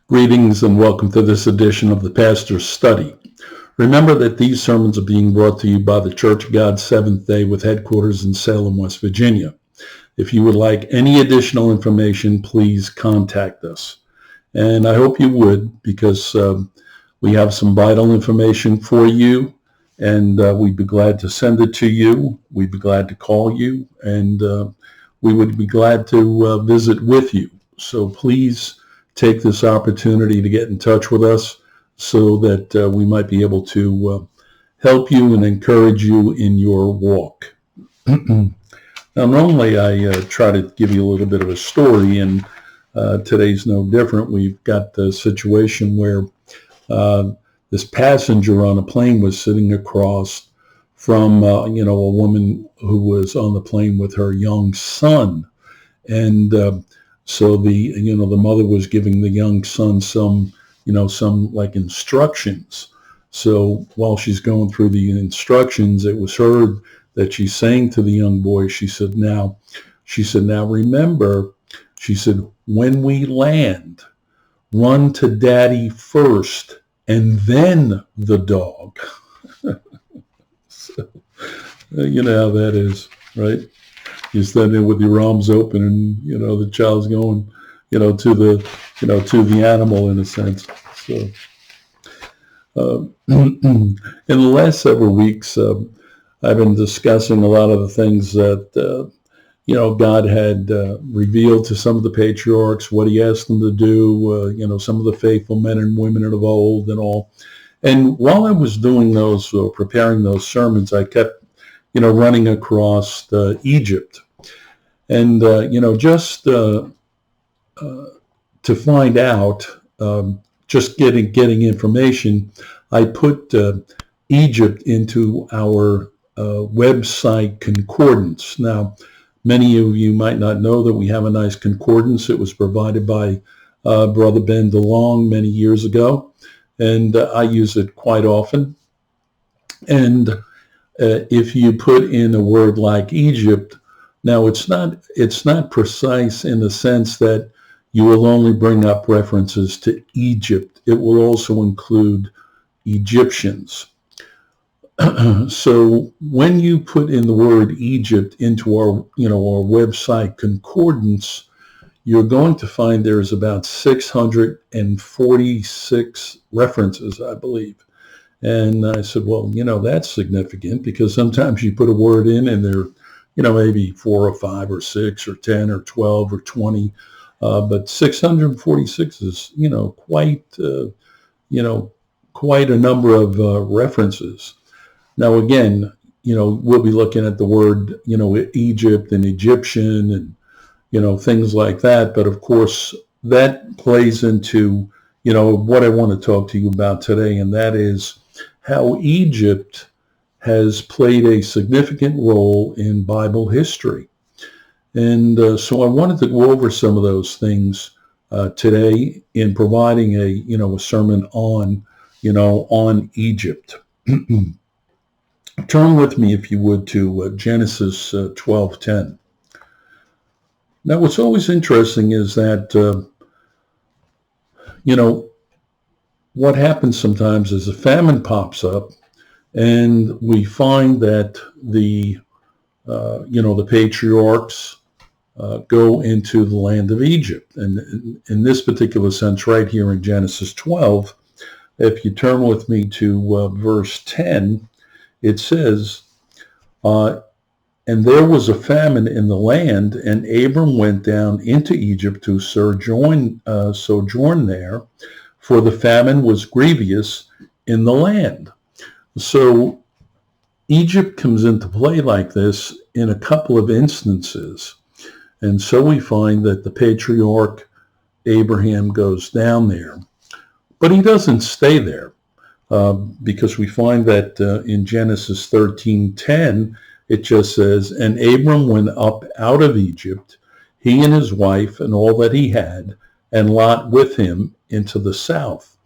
Greetings and welcome to this edition of the Pastor's Study. Remember that these sermons are being brought to you by the Church of God Seventh Day with headquarters in Salem, West Virginia. If you would like any additional information, please contact us. And I hope you would, because we have some vital information for you, and we'd be glad to send it to you. We'd be glad to call you, and we would be glad to visit with you. So please take this opportunity to get in touch with us so that we might be able to help you and encourage you in your walk. Now, normally I try to give you a little bit of a story, and today's no different. We've got the situation where this passenger on a plane was sitting across from, a woman who was on the plane with her young son. And so the mother was giving the young son some like instructions. So while she's going through the instructions, it was heard that she's saying to the young boy, she said, now remember, she said, when we land, run to daddy first and then the dog. So, you know how that is, right? You stand there with your arms open, and the child's going, to the animal in a sense. So, in the last several weeks, I've been discussing a lot of the things that God had revealed to some of the patriarchs, what He asked them to do. Some of the faithful men and women of old, and all. And while I was doing those, preparing those sermons, I kept, running across Egypt. And, just to find out, just getting information, I put Egypt into our website concordance. Now, many of you might not know that we have a nice concordance. It was provided by Brother Ben DeLong many years ago, and I use it quite often. And if you put in a word like Egypt, now it's not precise in the sense that you will only bring up references to Egypt. It will also include Egyptians. So when you put in the word Egypt into our website concordance, you're going to find there's about 646 references, I believe. And I said, well, that's significant, because sometimes you put a word in and there, maybe 4 or 5 or 6 or 10 or 12 or 20, but 646 is, quite a number of references. Now, again, we'll be looking at the word, Egypt and Egyptian and, things like that. But of course, that plays into, what I want to talk to you about today, and that is how Egypt has played a significant role in Bible history. And so I wanted to go over some of those things today in providing a sermon on Egypt. Turn with me, if you would, to Genesis 12:10. Now, what's always interesting is that, what happens sometimes is a famine pops up, and we find that the patriarchs go into the land of Egypt. And in this particular sense, right here in Genesis 12, if you turn with me to verse 10, it says, and there was a famine in the land, and Abram went down into Egypt to sojourn there, for the famine was grievous in the land. So Egypt comes into play like this in a couple of instances. And so we find that the patriarch Abraham goes down there. But he doesn't stay there, because we find that in Genesis 13:10, it just says, and Abram went up out of Egypt, he and his wife and all that he had, and Lot with him into the south.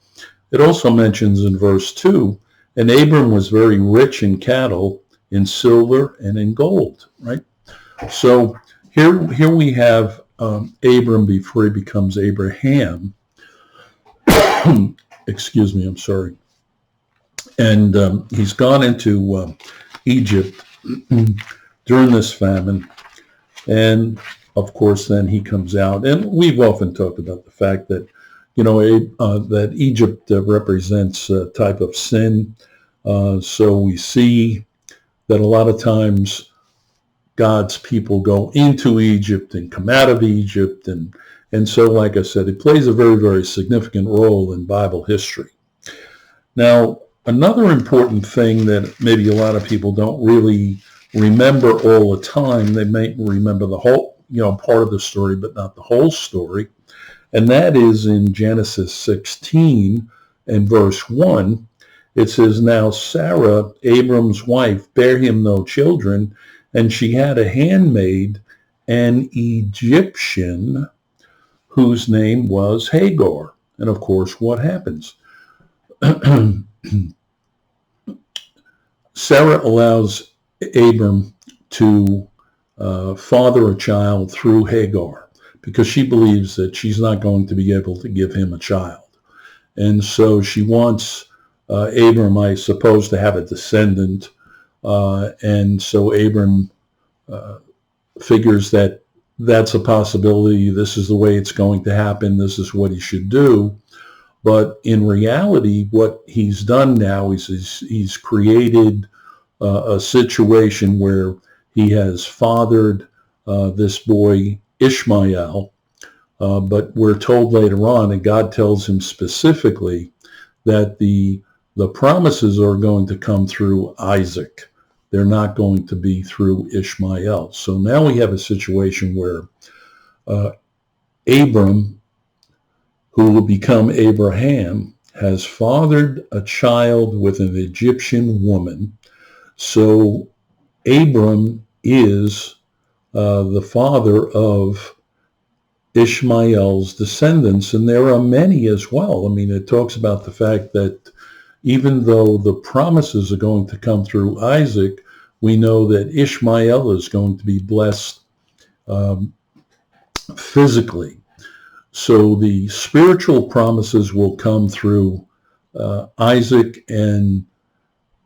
It also mentions in verse 2, and Abram was very rich in cattle, in silver, and in gold, right? So here we have Abram before he becomes Abraham. Excuse me, I'm sorry. And he's gone into Egypt during this famine. And of course, then he comes out. And we've often talked about the fact that, that Egypt represents a type of sin. So we see that a lot of times God's people go into Egypt and come out of Egypt. And so, like I said, it plays a very, very significant role in Bible history. Now, another important thing that maybe a lot of people don't really remember all the time, they may remember the whole, part of the story, but not the whole story. And that is in Genesis 16 and verse 1. It says, "Now Sarah, Abram's wife, bare him no children, and she had a handmaid, an Egyptian, whose name was Hagar." And of course, what happens? Sarah allows Abram to father a child through Hagar because she believes that she's not going to be able to give him a child. And so she wants Abram, I suppose, to have a descendant. And so Abram figures that that's a possibility. This is the way it's going to happen. This is what he should do. But in reality, what he's done now is he's created a situation where he has fathered this boy Ishmael, but we're told later on, and God tells him specifically, that the promises are going to come through Isaac. They're not going to be through Ishmael. So now we have a situation where Abram, who will become Abraham, has fathered a child with an Egyptian woman. So Abram is the father of Ishmael's descendants, and there are many as well. I mean, it talks about the fact that even though the promises are going to come through Isaac, we know that Ishmael is going to be blessed physically. So the spiritual promises will come through Isaac, and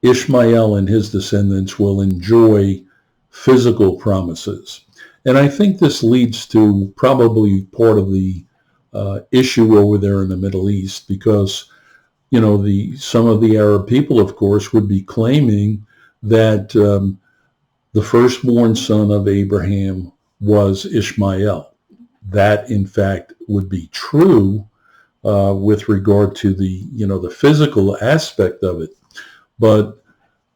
Ishmael and his descendants will enjoy physical promises. And I think this leads to probably part of the issue over there in the Middle East, because some of the Arab people, of course, would be claiming that the firstborn son of Abraham was Ishmael. That, in fact, would be true with regard to the physical aspect of it. But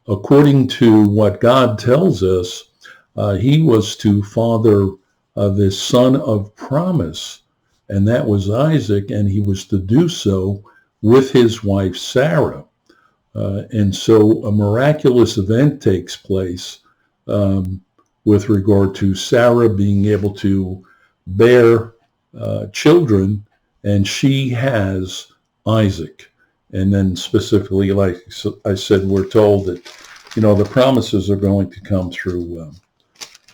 according to what God tells us, he was to father this son of promise, and that was Isaac, and he was to do so with his wife Sarah. And so a miraculous event takes place with regard to Sarah being able to bear children, and she has Isaac. And then specifically, like I said, we're told that, the promises are going to come through,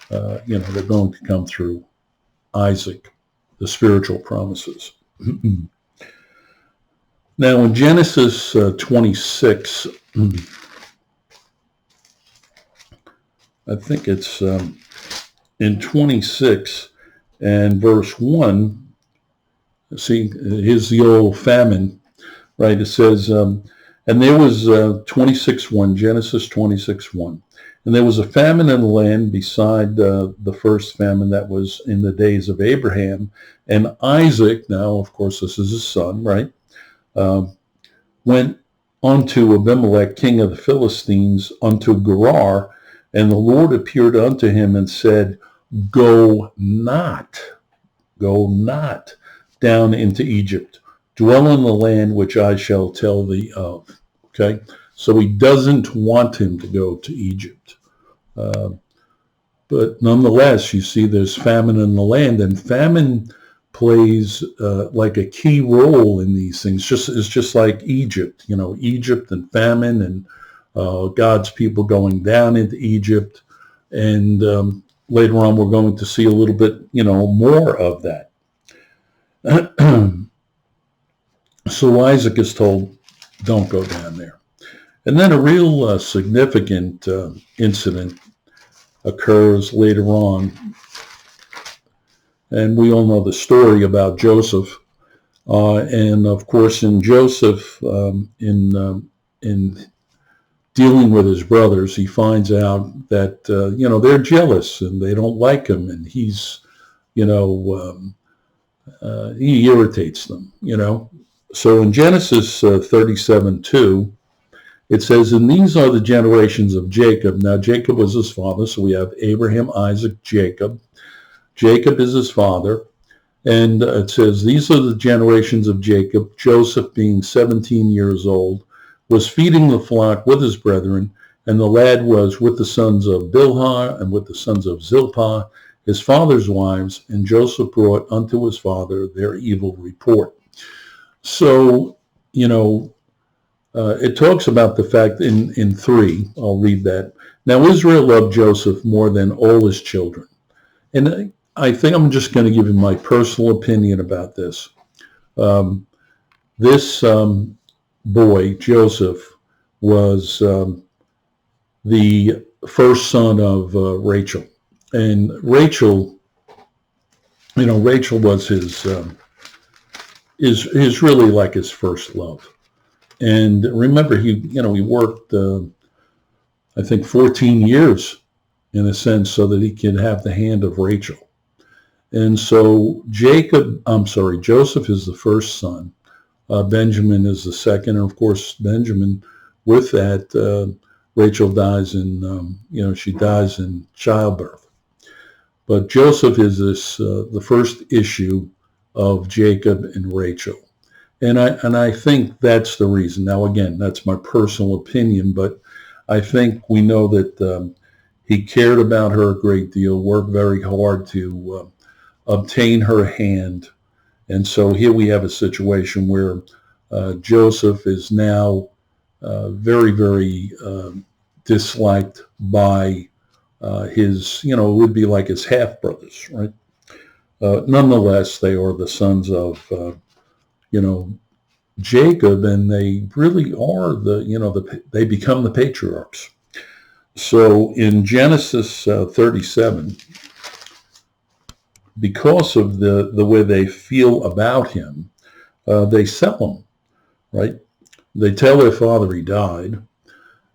they're going to come through Isaac, the spiritual promises. Now in Genesis 26, I think it's in 26 and verse 1, see, here's the old famine, right? It says, and there was 26:1, Genesis 26:1. And there was a famine in the land beside the first famine that was in the days of Abraham. And Isaac, now, of course, this is his son, right, went unto Abimelech, king of the Philistines, unto Gerar. And the Lord appeared unto him and said, go not down into Egypt. Dwell in the land which I shall tell thee of. Okay? So he doesn't want him to go to Egypt. But nonetheless, you see there's famine in the land, and famine plays like a key role in these things. It's just like Egypt, Egypt and famine, and God's people going down into Egypt. And later on, we're going to see a little bit, more of that. So Isaac is told, don't go down there. And then a real significant incident occurs later on. And we all know the story about Joseph. And of course, in Joseph, in dealing with his brothers, he finds out that, they're jealous and they don't like him. And he's, he irritates them, So in Genesis 37:2, it says, and these are the generations of Jacob. Now, Jacob was his father. So we have Abraham, Isaac, Jacob. Jacob is his father. And it says, these are the generations of Jacob. Joseph, being 17 years old, was feeding the flock with his brethren, and the lad was with the sons of Bilhah and with the sons of Zilpah, his father's wives, and Joseph brought unto his father their evil report. So, it talks about the fact in 3, I'll read that. Now Israel loved Joseph more than all his children. And I think I'm just going to give you my personal opinion about this. This boy, Joseph, was the first son of Rachel. And Rachel, Rachel was his really like his first love. And remember, he worked, I think 14 years in a sense so that he could have the hand of Rachel. And so Joseph is the first son. Benjamin is the second. And of course, Benjamin, with that, Rachel dies she dies in childbirth. But Joseph is the first issue of Jacob and Rachel. And I think that's the reason. Now, again, that's my personal opinion, but I think we know that he cared about her a great deal, worked very hard to obtain her hand. And so here we have a situation where Joseph is now very, very disliked by his, it would be like his half-brothers, right? Nonetheless, they are the sons of, Jacob, and they really are they become the patriarchs. So in Genesis 37, because of the way they feel about him, they sell him, right? They tell their father he died,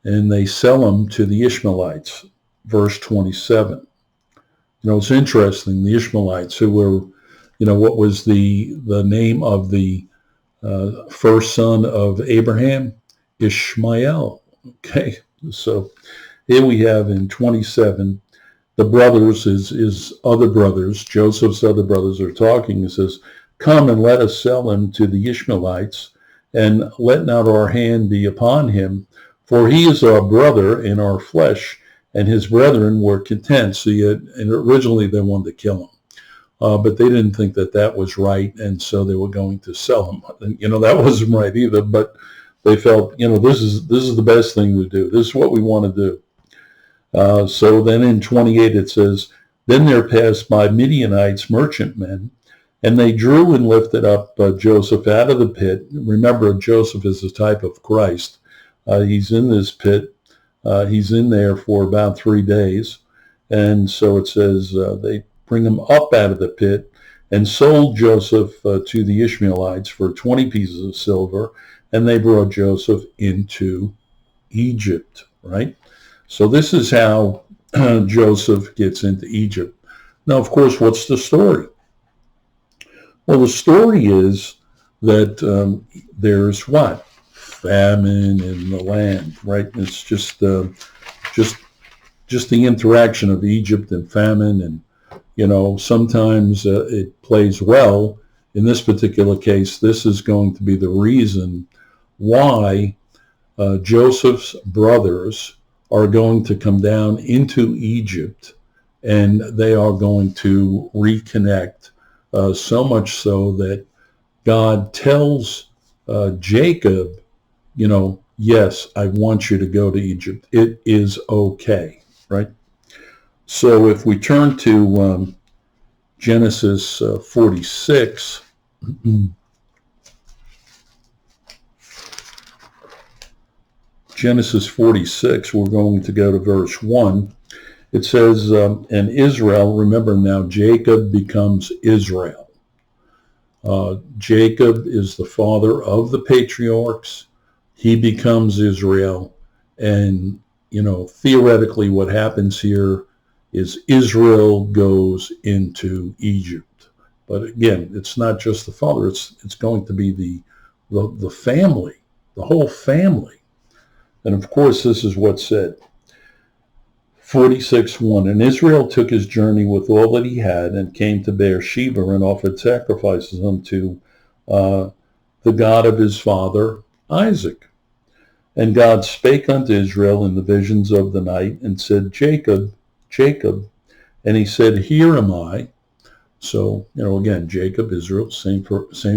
and they sell him to the Ishmaelites, verse 27. It's interesting, the Ishmaelites, who were, what was the name of the first son of Abraham? Ishmael. Okay, so here we have in 27, the brothers, his other brothers, Joseph's other brothers are talking. It says, come and let us sell him to the Ishmaelites, and let not our hand be upon him, for he is our brother in our flesh. And his brethren were content. So and originally they wanted to kill him. But they didn't think that was right, and so they were going to sell him. And, that wasn't right either, but they felt, this is the best thing to do. This is what we want to do. So then in 28 it says, then there passed by Midianites merchantmen, and they drew and lifted up Joseph out of the pit. Remember, Joseph is the type of Christ. He's in this pit. He's in there for about 3 days. And so it says they bring him up out of the pit and sold Joseph to the Ishmaelites for 20 pieces of silver. And they brought Joseph into Egypt, right? So this is how Joseph gets into Egypt. Now, of course, what's the story? Well, the story is that there's what? Famine in the land, right? It's just the interaction of Egypt and famine, and sometimes it plays well. In this particular case, this is going to be the reason why Joseph's brothers are going to come down into Egypt, and they are going to reconnect, so much so that God tells Jacob, yes, I want you to go to Egypt. It is okay, right? So if we turn to Genesis 46, Genesis 46, we're going to go to verse 1. It says, and Israel, remember now, Jacob becomes Israel. Jacob is the father of the patriarchs. He becomes Israel. And, theoretically what happens here is Israel goes into Egypt. But again, it's not just the father. It's going to be the family, the whole family. And of course, this is what's said. 46:1, and Israel took his journey with all that he had and came to Beersheba and offered sacrifices unto the God of his father Isaac. And God spake unto Israel in the visions of the night and said, Jacob, Jacob. And he said, Here am I. So, again, Jacob, Israel, same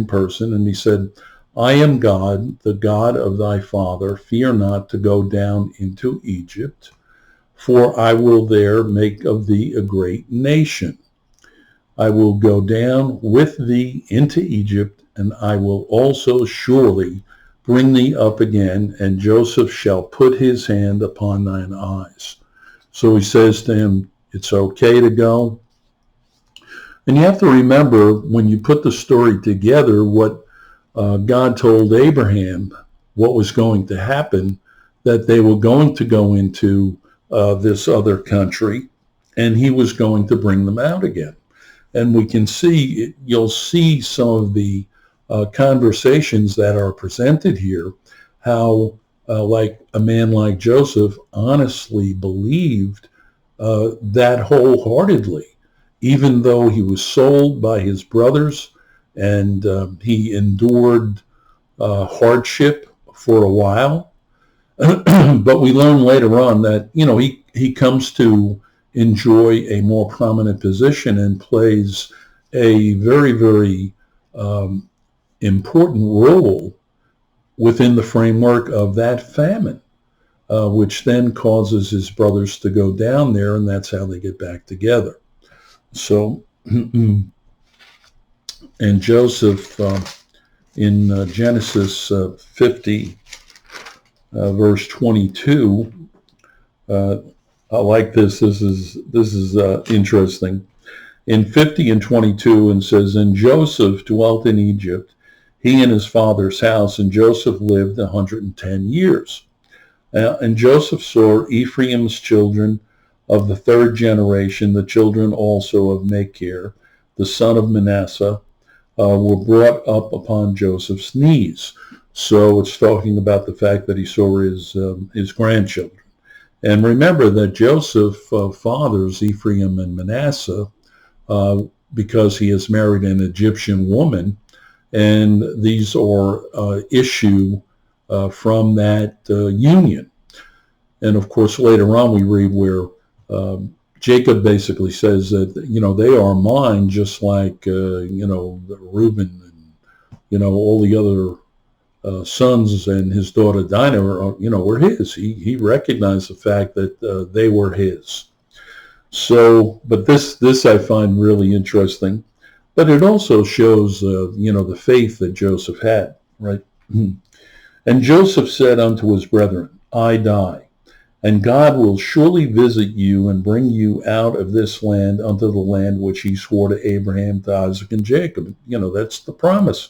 person. And he said, I am God, the God of thy father. Fear not to go down into Egypt, for I will there make of thee a great nation. I will go down with thee into Egypt, and I will also surely bring thee up again, and Joseph shall put his hand upon thine eyes. So he says to him, it's okay to go. And you have to remember, when you put the story together, what God told Abraham what was going to happen, that they were going to go into this other country, and he was going to bring them out again. And we can see, you'll see some of the conversations that are presented here, how like a man like Joseph honestly believed that wholeheartedly, even though he was sold by his brothers and he endured hardship for a while. But we learn later on that, he comes to enjoy a more prominent position and plays a very, very important role within the framework of that famine, which then causes his brothers to go down there, and that's how they get back together. So, and Joseph, in Genesis 50, verse 22, I like this. This is interesting. In 50 and 22, and says, and Joseph dwelt in Egypt, he and his father's house, and Joseph lived 110 years. And Joseph saw Ephraim's children of the third generation, the children also of Machir, the son of Manasseh, were brought up upon Joseph's knees. So it's talking about the fact that he saw his grandchildren. And remember that Joseph fathers Ephraim and Manasseh because he has married an Egyptian woman, and these are issue from that union. And of course, later on we read where Jacob basically says that, they are mine, just like, Reuben and, all the other sons and his daughter Dinah were his. He recognized the fact that they were his. So, but this I find really interesting. But it also shows, the faith that Joseph had, right? And Joseph said unto his brethren, I die, and God will surely visit you and bring you out of this land unto the land which he swore to Abraham, to Isaac, and Jacob. That's the promise.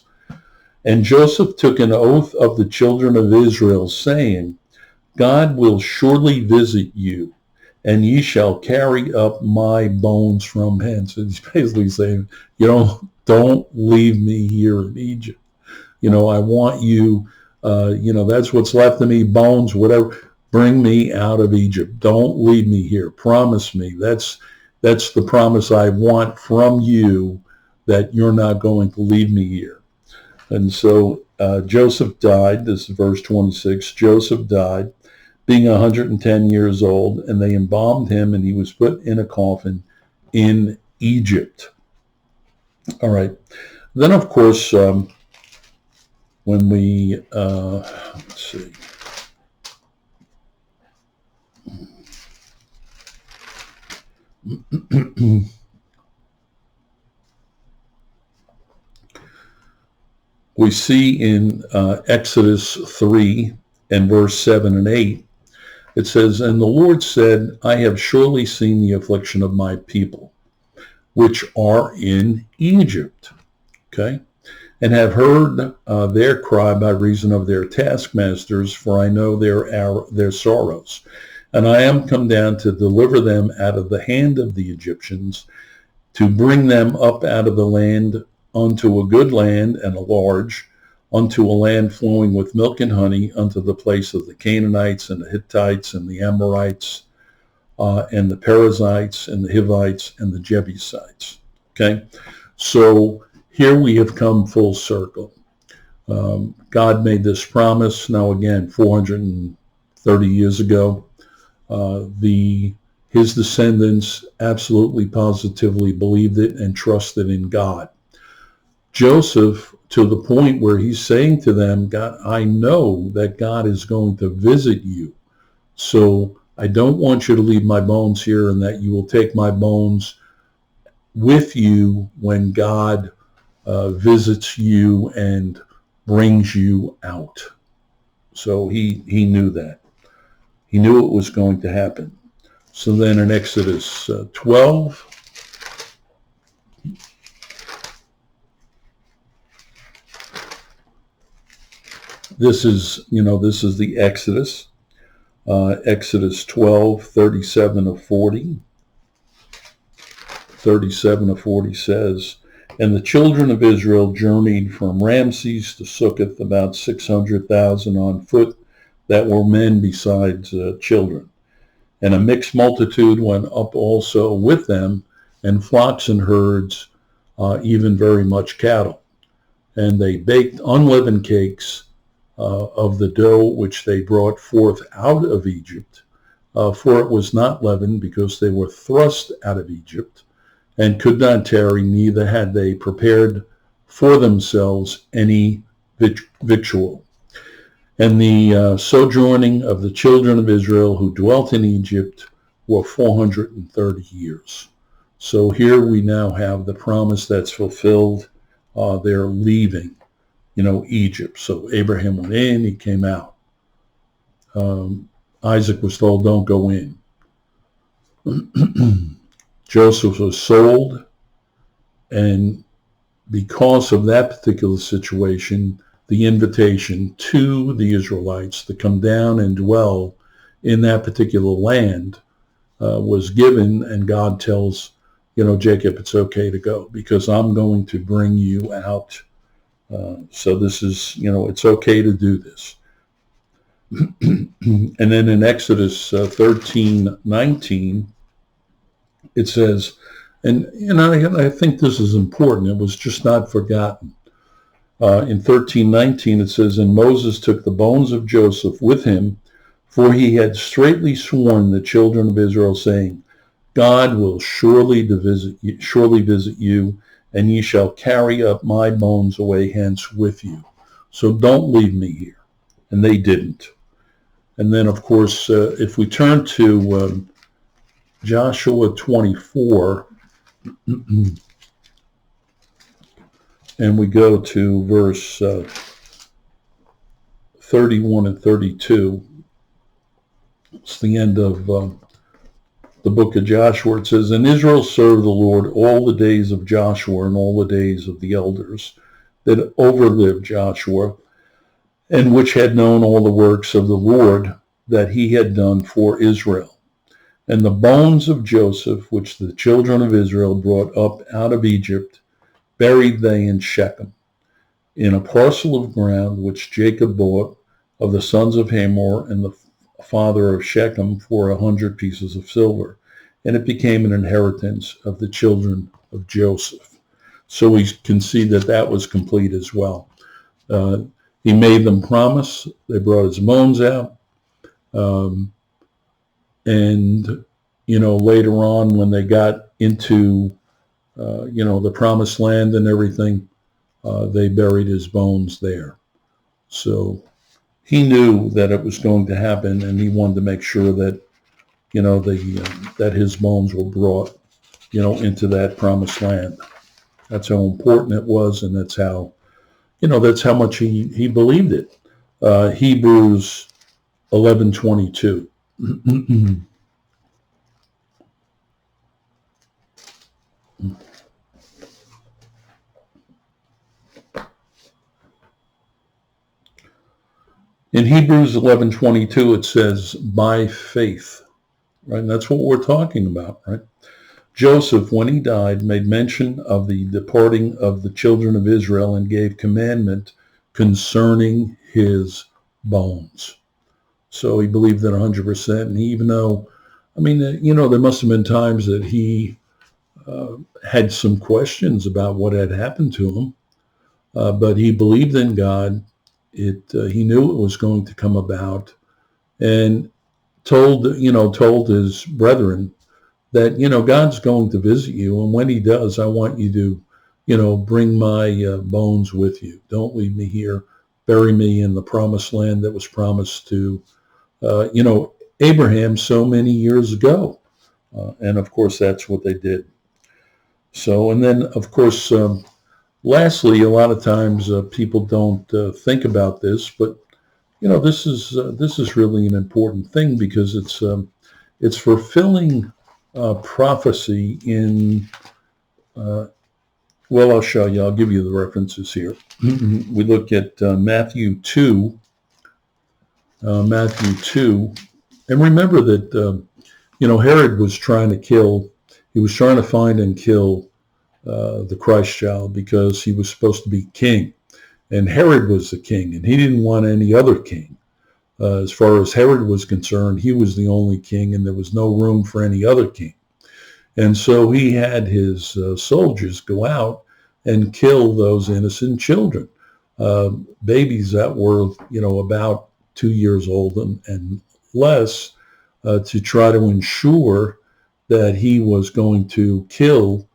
And Joseph took an oath of the children of Israel, saying, God will surely visit you, and ye shall carry up my bones from hence. And he's basically saying, don't leave me here in Egypt. I want you, that's what's left of me, bones, whatever. Bring me out of Egypt. Don't leave me here. Promise me. That's the promise I want from you, that you're not going to leave me here. And so Joseph died. This is verse 26. Joseph died, being 110 years old, and they embalmed him, and he was put in a coffin in Egypt. All right. Then, of course, when we, let's see. We see in Exodus 3 and verse 7 and 8, it says, "And the Lord said, I have surely seen the affliction of my people, which are in Egypt." Okay? "And have heard their cry by reason of their taskmasters, for I know their sorrows. And I am come down to deliver them out of the hand of the Egyptians, to bring them up out of the land unto a good land and a large, unto a land flowing with milk and honey, unto the place of the Canaanites and the Hittites and the Amorites and the Perizzites and the Hivites and the Jebusites." Okay? So here we have come full circle. God made this promise, now again, 430 years ago. His descendants absolutely positively believed it and trusted in God. Joseph, to the point where he's saying to them, "God, I know that God is going to visit you. So I don't want you to leave my bones here, and that you will take my bones with you when God visits you and brings you out." So he knew that. He knew it was going to happen. So then in Exodus 12, this is the Exodus. Exodus 12, 37 of 40. 37 of 40 says, "And the children of Israel journeyed from Ramses to Succoth, about 600,000 on foot, that were men besides children. And a mixed multitude went up also with them, and flocks and herds, even very much cattle. And they baked unleavened cakes of the dough which they brought forth out of Egypt, for it was not leavened, because they were thrust out of Egypt, and could not tarry, neither had they prepared for themselves any victual. And the sojourning of the children of Israel who dwelt in Egypt were 430 years. So here we now have the promise that's fulfilled. They're leaving, Egypt. So Abraham went in, he came out. Isaac was told, don't go in. Joseph was sold, and because of that particular situation, the invitation to the Israelites to come down and dwell in that particular land was given, and God tells, Jacob, it's okay to go because I'm going to bring you out. So this is, it's okay to do this. And then in Exodus 13:19, it says, and I think this is important. It was just not forgotten. In 13:19, it says, "And Moses took the bones of Joseph with him, for he had straitly sworn the children of Israel, saying, God will surely visit you, and ye shall carry up my bones away hence with you. So don't leave me here." And they didn't. And then, of course, if we turn to Joshua 24, and we go to verse 31 and 32, it's the end of the book of Joshua. It says, "And Israel served the Lord all the days of Joshua and all the days of the elders that overlived Joshua, and which had known all the works of the Lord that he had done for Israel. And the bones of Joseph, which the children of Israel brought up out of Egypt, buried they in Shechem, in a parcel of ground which Jacob bought of the sons of Hamor and the father of Shechem for 100 pieces of silver. And it became an inheritance of the children of Joseph." So we can see that was complete as well. He made them promise. They brought his bones out. And, later on when they got into, the promised land and everything, they buried his bones there. So he knew that it was going to happen, and he wanted to make sure that, that his bones were brought, into that promised land. That's how important it was, and that's how much he believed it. Hebrews 11:22. In Hebrews 11:22, it says, by faith, right? And that's what we're talking about, right? Joseph, when he died, made mention of the departing of the children of Israel and gave commandment concerning his bones. So he believed that 100%. And even though, there must have been times that he had some questions about what had happened to him, but he believed in God. He knew it was going to come about, and told his brethren that, God's going to visit you. And when he does, I want you to, bring my bones with you. Don't leave me here. Bury me in the promised land that was promised to, Abraham so many years ago. And of course, that's what they did. So, and then of course, lastly, a lot of times people don't think about this, but this is really an important thing, because it's fulfilling prophecy in. I'll show you. I'll give you the references here. We look at Matthew 2. Matthew 2, and remember that Herod was trying to find and kill the Christ child, because he was supposed to be king, and Herod was the king, and he didn't want any other king. As far as Herod was concerned, he was the only king, and there was no room for any other king. And so he had his soldiers go out and kill those innocent children, babies that were, about 2 years old and less, to try to ensure that he was going to kill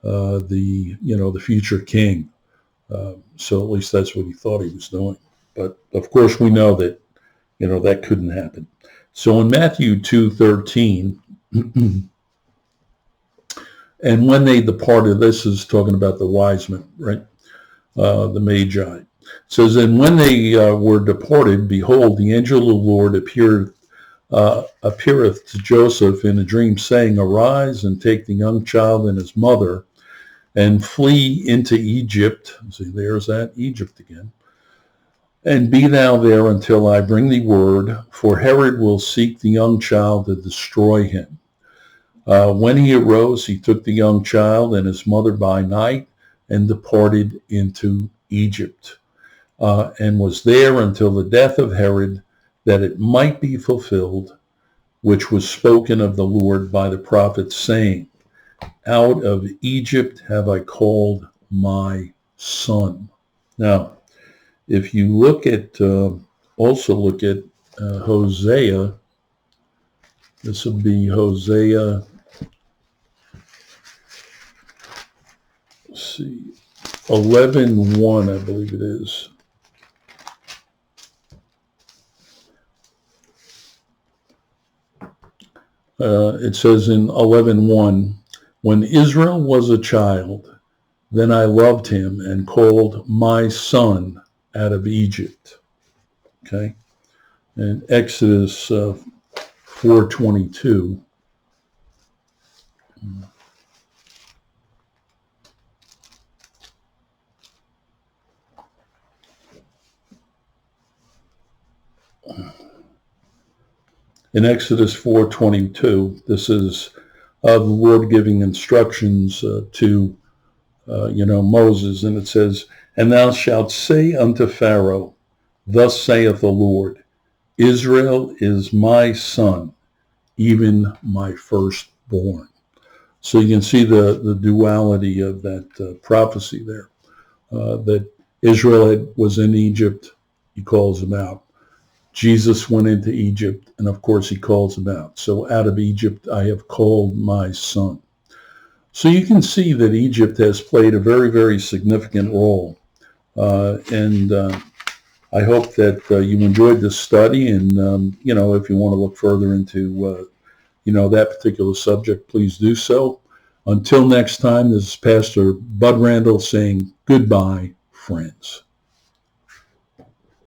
the future king. So at least that's what he thought he was doing. But of course, we know that, that couldn't happen. So in Matthew 2:13, and when they departed, this is talking about the wise men, right? The Magi. It says, and when they were departed, behold, the angel of the Lord appeareth to Joseph in a dream, saying, arise and take the young child and his mother, and flee into Egypt. See, there's that, Egypt again. And be thou there until I bring thee word, for Herod will seek the young child to destroy him. When he arose, he took the young child and his mother by night and departed into Egypt, and was there until the death of Herod, that it might be fulfilled, which was spoken of the Lord by the prophet, saying, out of Egypt have I called my son. Now, if you look at, also look at Hosea, this would be Hosea, let's see, 11:1, I believe it is. It says in 11:1, when Israel was a child, then I loved him and called my son out of Egypt. Okay. And Exodus 4:22. In Exodus 4:22, this is the Lord giving instructions to Moses, and it says, and thou shalt say unto Pharaoh, thus saith the Lord, Israel is my son, even my firstborn. So you can see the duality of that prophecy there, that Israel was in Egypt, he calls him out. Jesus went into Egypt, and of course he calls him out. So out of Egypt I have called my son. So you can see that Egypt has played a very, very significant role. And I hope that you enjoyed this study. And, if you want to look further into, that particular subject, please do so. Until next time, this is Pastor Bud Randall saying goodbye, friends.